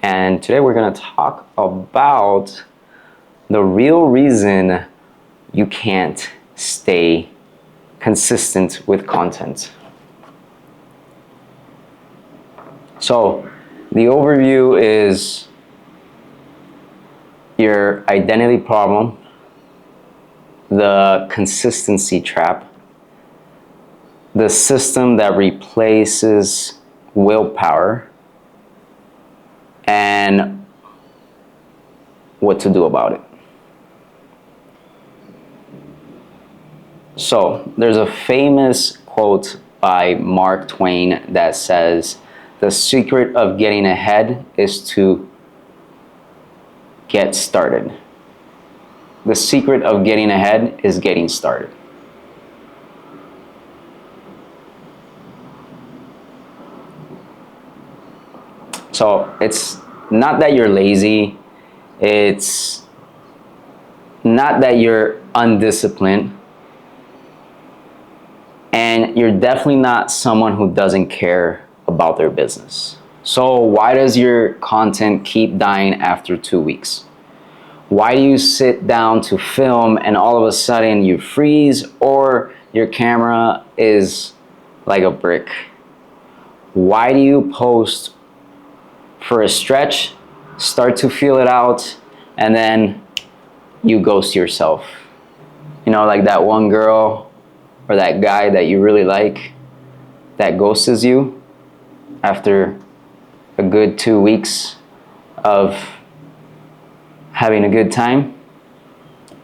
and today we're going to talk about the real reason you can't stay consistent with content. So the overview is your identity problem, the consistency trap, the system that replaces willpower, and what to do about it. So there's a famous quote by Mark Twain that says, "The secret of getting ahead is to get started." The secret of getting ahead is getting started. So it's not that you're lazy, it's not that you're undisciplined, and you're definitely not someone who doesn't care about their business. So why does your content keep dying after 2 weeks? Why do you sit down to film and all of a sudden you freeze or your camera is like a brick? Why do you post for a stretch, start to feel it out, and then you ghost yourself? You know, like that one girl or that guy that you really like that ghosts you after a good 2 weeks of having a good time.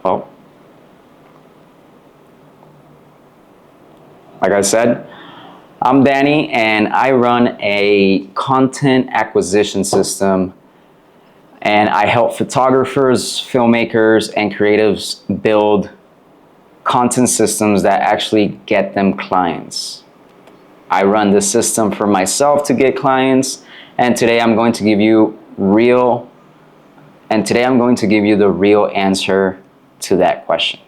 Well, like I said, I'm Danny and I run a content acquisition system, and I help photographers, filmmakers, and creatives build content systems that actually get them clients. I run this system for myself to get clients, and today I'm going to give you the real answer to that question.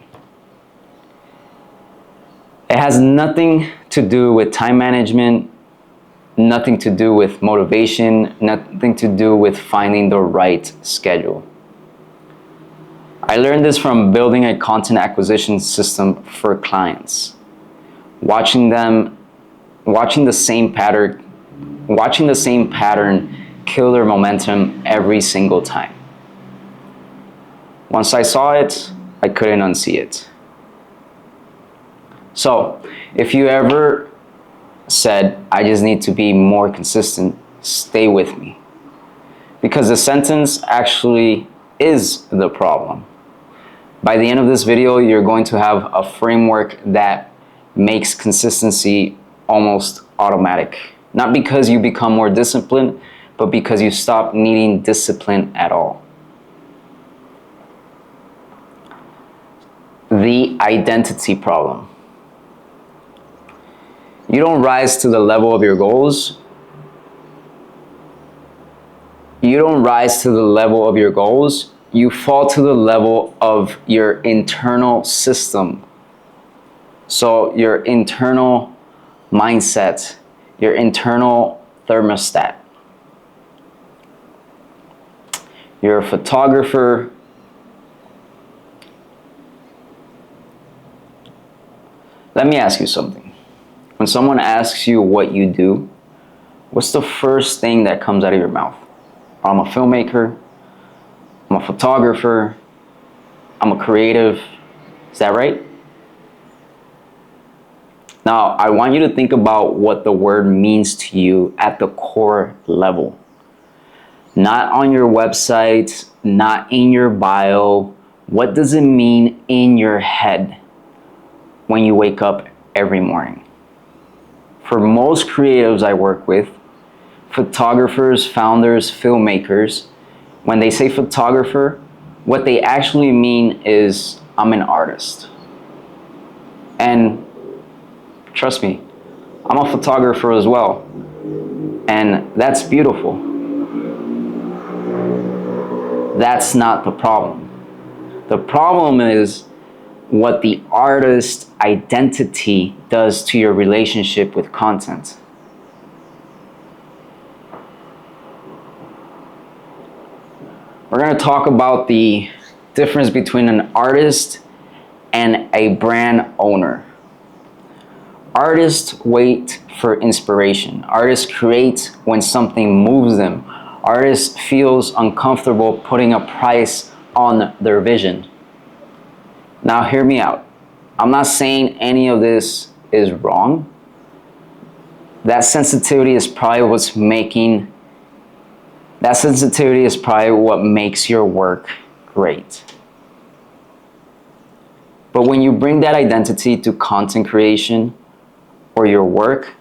It has nothing to do with time management, nothing to do with motivation, nothing to do with finding the right schedule. I learned this from building a content acquisition system for clients, watching the same pattern kill their momentum every single time. Once I saw it, I couldn't unsee it. So, if you ever said, "I just need to be more consistent," stay with me. Because the sentence actually is the problem. By the end of this video, you're going to have a framework that makes consistency almost automatic. Not because you become more disciplined, but because you stop needing discipline at all. The identity problem. You don't rise to the level of your goals. You don't rise to the level of your goals. You fall to the level of your internal system. So your internal mindset, your internal thermostat. You're a photographer. Let me ask you something. When someone asks you what you do, what's the first thing that comes out of your mouth? I'm a filmmaker, I'm a photographer, I'm a creative. Is that right? Now, I want you to think about what the word means to you at the core level. Not on your website, not in your bio. What does it mean in your head when you wake up every morning? For most creatives I work with, photographers, founders, filmmakers, when they say photographer, what they actually mean is, I'm an artist. And trust me, I'm a photographer as well. And that's beautiful. That's not the problem. The problem is what the artist identity does to your relationship with content. We're going to talk about the difference between an artist and a brand owner. Artists wait for inspiration. Artists create when something moves them. Artists feels uncomfortable putting a price on their vision. Now hear me out. I'm not saying any of this is wrong. That sensitivity is probably what makes your work great. But when you bring that identity to content creation or your work,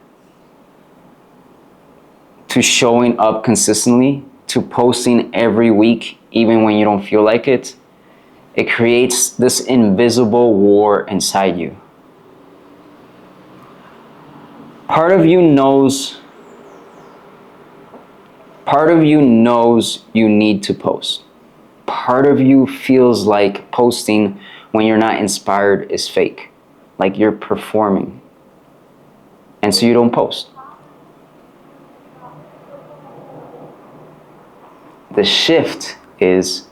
to showing up consistently, to posting every week, even when you don't feel like it, it creates this invisible war inside you. Part of you knows you need to post. Part of you feels like posting when you're not inspired is fake, like you're performing. And so you don't post. The shift is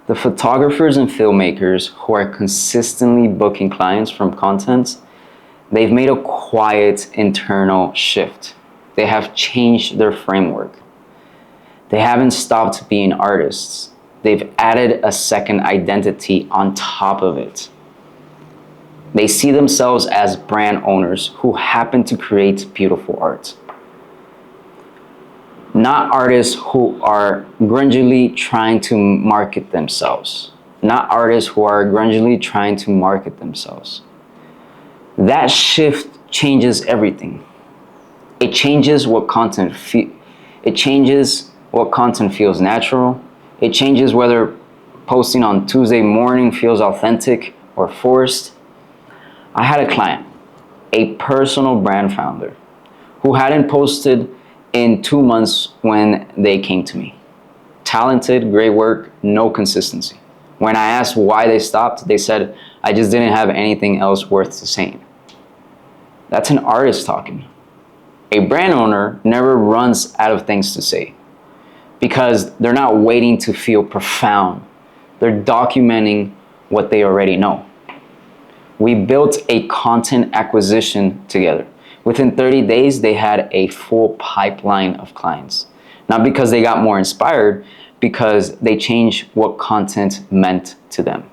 the photographers and filmmakers who are consistently booking clients from content, they've made a quiet internal shift. They have changed their framework. They haven't stopped being artists. They've added a second identity on top of it. They see themselves as brand owners who happen to create beautiful art. Not artists who are grudgingly trying to market themselves. Not artists who are grudgingly trying to market themselves. That shift changes everything. It changes what content feels natural. It changes whether posting on Tuesday morning feels authentic or forced. I had a client, a personal brand founder, who hadn't posted in 2 months when they came to me. Talented, great work, no consistency. When I asked why they stopped, they said, I just didn't have anything else worth saying. That's an artist talking. A brand owner never runs out of things to say because they're not waiting to feel profound. They're documenting what they already know. We built a content acquisition together. Within 30 days, they had a full pipeline of clients. Not because they got more inspired, because they changed what content meant to them.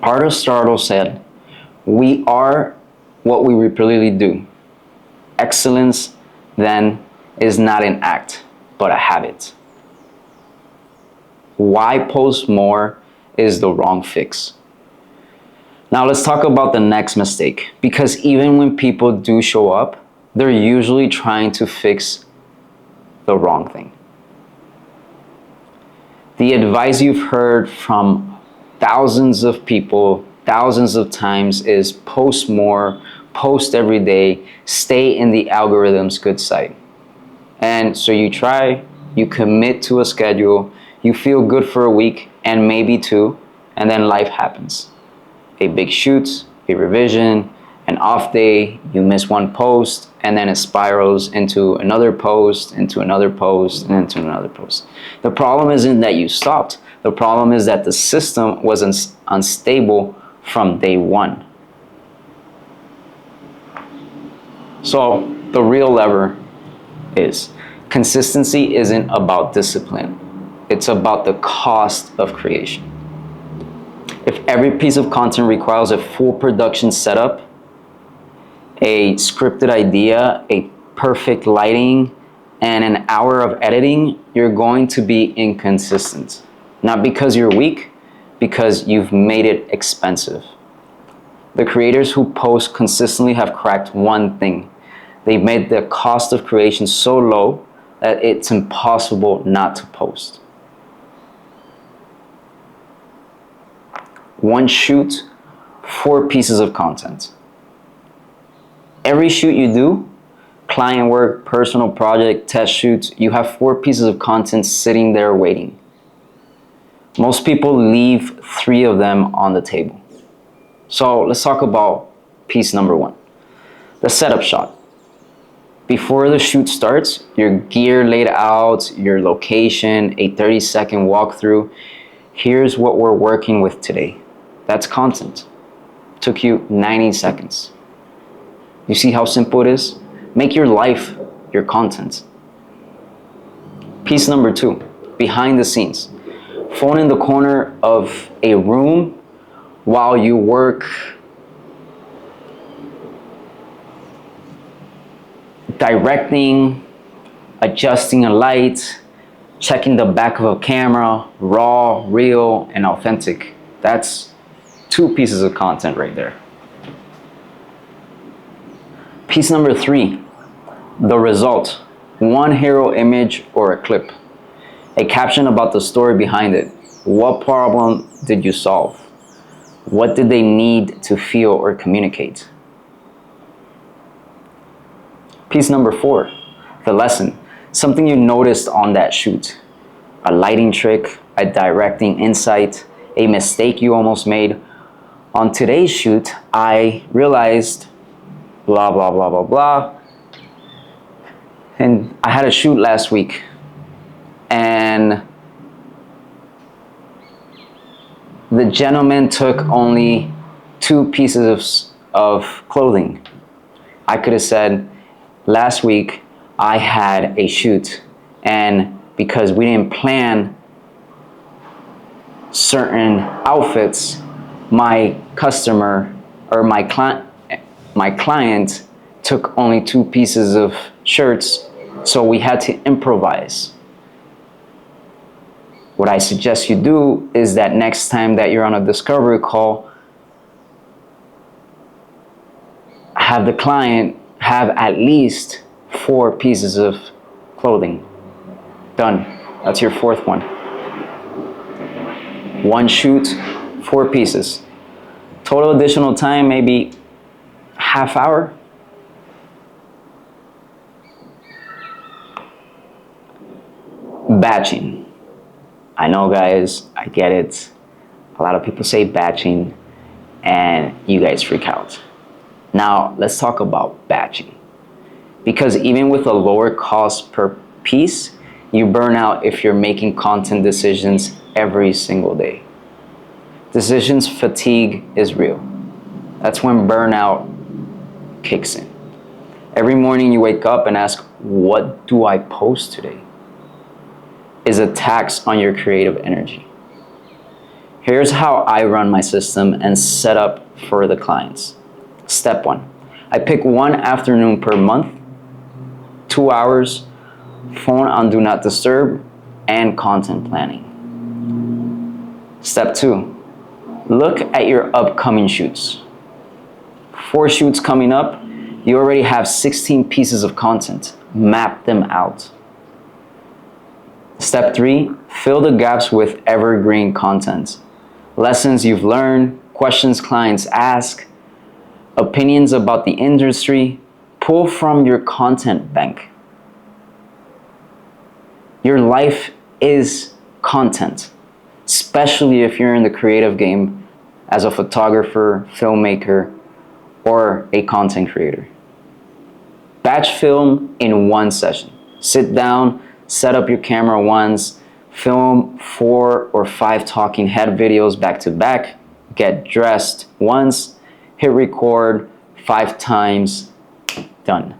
Aristotle said, we are what we repeatedly do. Excellence, then, is not an act, but a habit. Why post more is the wrong fix. Now let's talk about the next mistake, because even when people do show up, they're usually trying to fix the wrong thing. The advice you've heard from thousands of people, thousands of times is post more, post every day, stay in the algorithm's good side. And so you try, you commit to a schedule, you feel good for a week and maybe two, and then life happens. A big shoot, a revision, an off day, you miss one post, and then it spirals into another post, into another post, and into another post. The problem isn't that you stopped. The problem is that the system was unstable from day one. So the real lever is consistency isn't about discipline. It's about the cost of creation. If every piece of content requires a full production setup, a scripted idea, a perfect lighting, and an hour of editing, you're going to be inconsistent. Not because you're weak, because you've made it expensive. The creators who post consistently have cracked one thing. They've made the cost of creation so low that it's impossible not to post. One shoot, 4 pieces of content. Every shoot you do, client work, personal project, test shoots, you have 4 pieces of content sitting there waiting. Most people leave 3 of them on the table. So let's talk about piece number 1. The setup shot. Before the shoot starts, your gear laid out, your location, a 30-second walkthrough. Here's what we're working with today. That's content. Took you 90 seconds. You see how simple it is? Make your life your content. Piece number 2, behind the scenes. Phone in the corner of a room while you work, directing, adjusting a light, checking the back of a camera, raw, real, and authentic. That's 2 pieces of content right there. Piece number 3, the result. 1 hero image or a clip. A caption about the story behind it. What problem did you solve? What did they need to feel or communicate? Piece number 4, the lesson. Something you noticed on that shoot. A lighting trick, a directing insight, a mistake you almost made. On today's shoot, I realized blah, blah, blah, blah, blah. And I had a shoot last week, and the gentleman took only 2 pieces of clothing. I could have said, last week I had a shoot, and because we didn't plan certain outfits, my customer or my client took only 2 pieces of shirts, so we had to improvise. What I suggest you do is that next time that you're on a discovery call, have the client have at least 4 pieces of clothing. Done. That's your 4th one. 1 shoot, 4 pieces. Total additional time, maybe half hour. Batching. I know, guys, I get it. A lot of people say batching and you guys freak out. Now, let's talk about batching. Because even with a lower cost per piece, you burn out if you're making content decisions every single day. Decisions fatigue is real. That's when burnout kicks in. Every morning you wake up and ask, what do I post today? Is a tax on your creative energy. Here's how I run my system and set up for the clients. Step 1, I pick 1 afternoon per month, 2 hours, phone on do not disturb, and content planning. Step 2, look at your upcoming shoots. 4 shoots coming up, you already have 16 pieces of content. Map them out. Step 3, fill the gaps with evergreen content. Lessons you've learned, questions clients ask, opinions about the industry. Pull from your content bank. Your life is content, especially if you're in the creative game as a photographer, filmmaker, or a content creator. Batch film in 1 session. Sit down, set up your camera once, film 4 or 5 talking head videos back to back, get dressed once, hit record 5 times, done.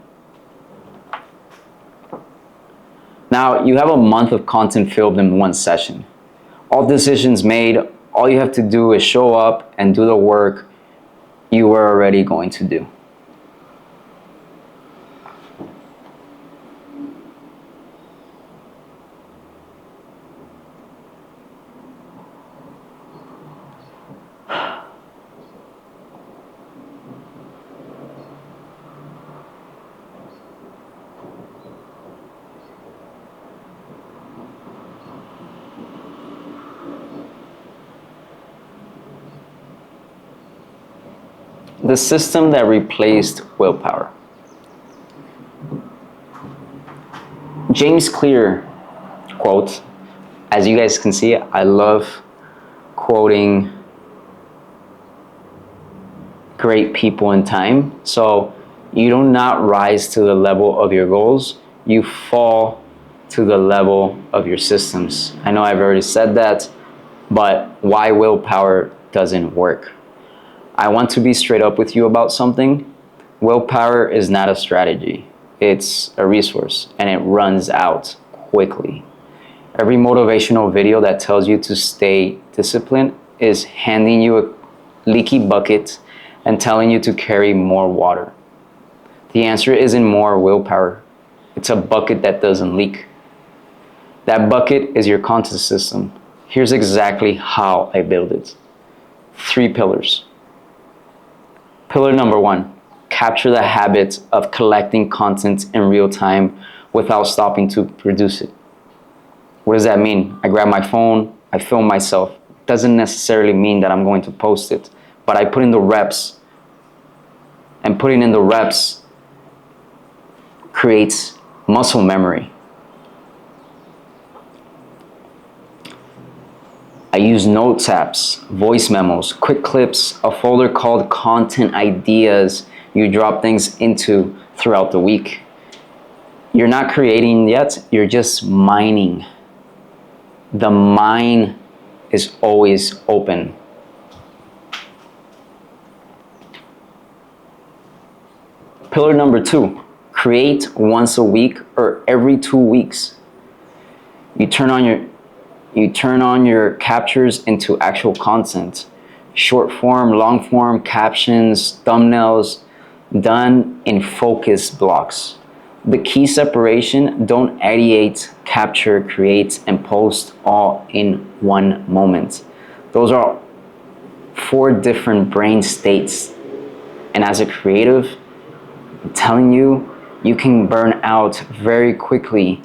Now you have a month of content filmed in 1 session. All decisions made, all you have to do is show up and do the work you were already going to do. The system that replaced willpower. James Clear quote, as you guys can see, I love quoting great people in time. So You do not rise to the level of your goals, you fall to the level of your systems. I know I've already said that, but why willpower doesn't work. I want to be straight up with you about something. Willpower is not a strategy, it's a resource, and it runs out quickly. Every motivational video that tells you to stay disciplined is handing you a leaky bucket and telling you to carry more water. The answer isn't more willpower, it's a bucket that doesn't leak. That bucket is your content system. Here's exactly how I build it. 3 pillars. Pillar number 1, capture the habit of collecting content in real time without stopping to produce it. What does that mean? I grab my phone, I film myself. Doesn't necessarily mean that I'm going to post it, but I put in the reps, and putting in the reps creates muscle memory. I use notes apps, voice memos, quick clips, a folder called content ideas you drop things into throughout the week. You're not creating yet, you're just mining. The mine is always open. Pillar number 2, create once a week or every 2 weeks. You turn on your captures into actual content. Short form, long form, captions, thumbnails, done in focus blocks. The key separation: don't ideate, capture, create, and post all in one moment. Those are 4 different brain states. And as a creative, I'm telling you, you can burn out very quickly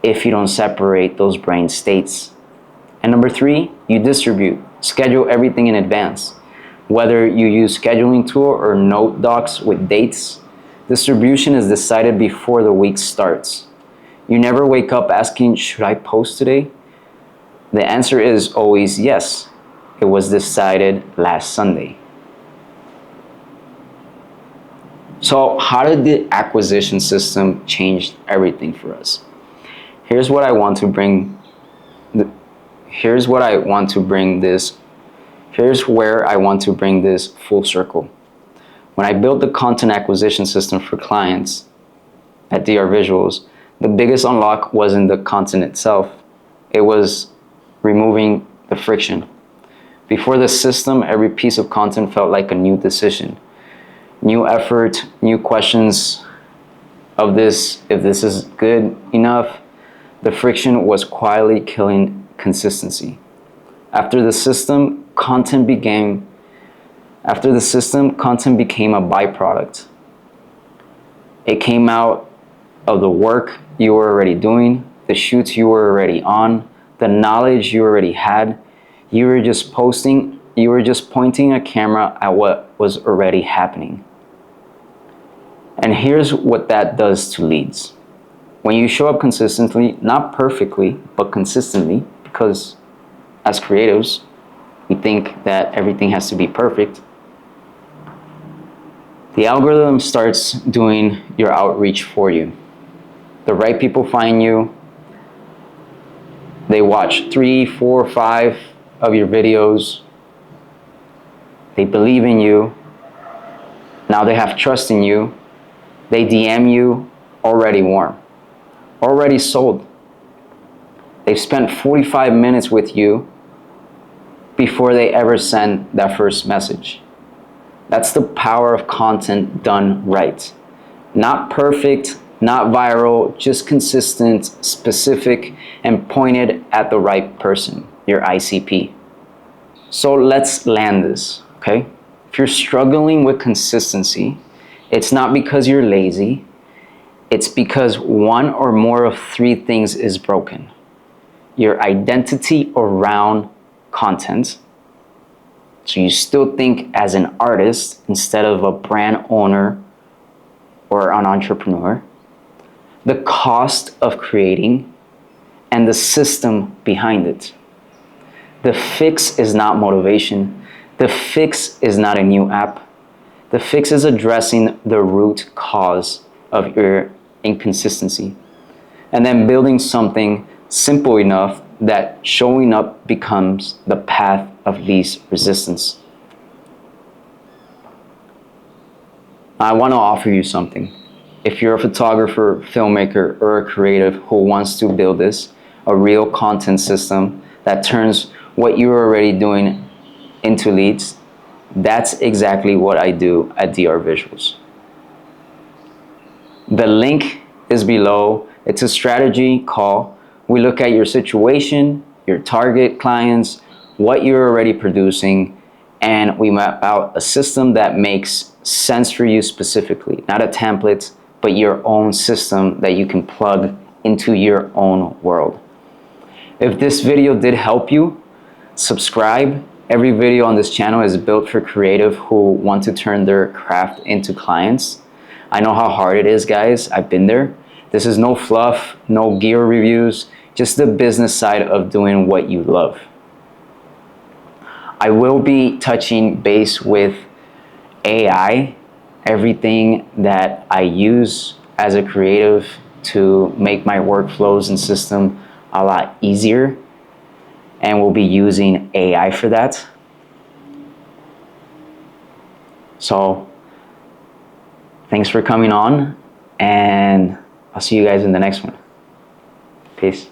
if you don't separate those brain states. And number 3, you distribute. Schedule everything in advance. Whether you use scheduling tool or note docs with dates, distribution is decided before the week starts. You never wake up asking, should I post today? The answer is always yes. It was decided last Sunday. So how did the acquisition system change everything for us? Here's where I want to bring this full circle. When I built the content acquisition system for clients at Drvizuals, the biggest unlock wasn't the content itself. It was removing the friction. Before the system, every piece of content felt like a new decision. New effort, new questions of this, if this is good enough. The friction was quietly killing consistency. After the system, content became a byproduct. It came out of the work you were already doing, the shoots you were already on, the knowledge you already had. You were just pointing a camera at what was already happening. And here's what that does to leads. When you show up consistently, not perfectly, but consistently, because as creatives, we think that everything has to be perfect, the algorithm starts doing your outreach for you. The right people find you. They watch 3, 4, 5 of your videos. They believe in you. Now they have trust in you. They DM you already warm, already sold. They've spent 45 minutes with you before they ever send that first message. That's the power of content done right. Not perfect, not viral, just consistent, specific, and pointed at the right person, your ICP. So let's land this, okay? If you're struggling with consistency, it's not because you're lazy, it's because one or more of 3 things is broken. Your identity around content. So you still think as an artist instead of a brand owner or an entrepreneur. The cost of creating and the system behind it. The fix is not motivation. The fix is not a new app. The The fix is addressing the root cause of your inconsistency, and then building something simple enough that showing up becomes the path of least resistance. I want to offer you something. If you're a photographer, filmmaker, or a creative who wants to build this, a real content system that turns what you're already doing into leads, that's exactly what I do at Drvizuals. The link is below. It's a strategy call. We look at your situation, your target clients, what you're already producing, and we map out a system that makes sense for you specifically. Not a template, but your own system that you can plug into your own world. If this video did help you, subscribe. Every video on this channel is built for creative who want to turn their craft into clients. I know how hard it is, guys. I've been there. This is no fluff, no gear reviews, just the business side of doing what you love. I will be touching base with AI, everything that I use as a creative to make my workflows and system a lot easier, and we'll be using AI for that. So thanks for coming on, and I'll see you guys in the next one. Peace.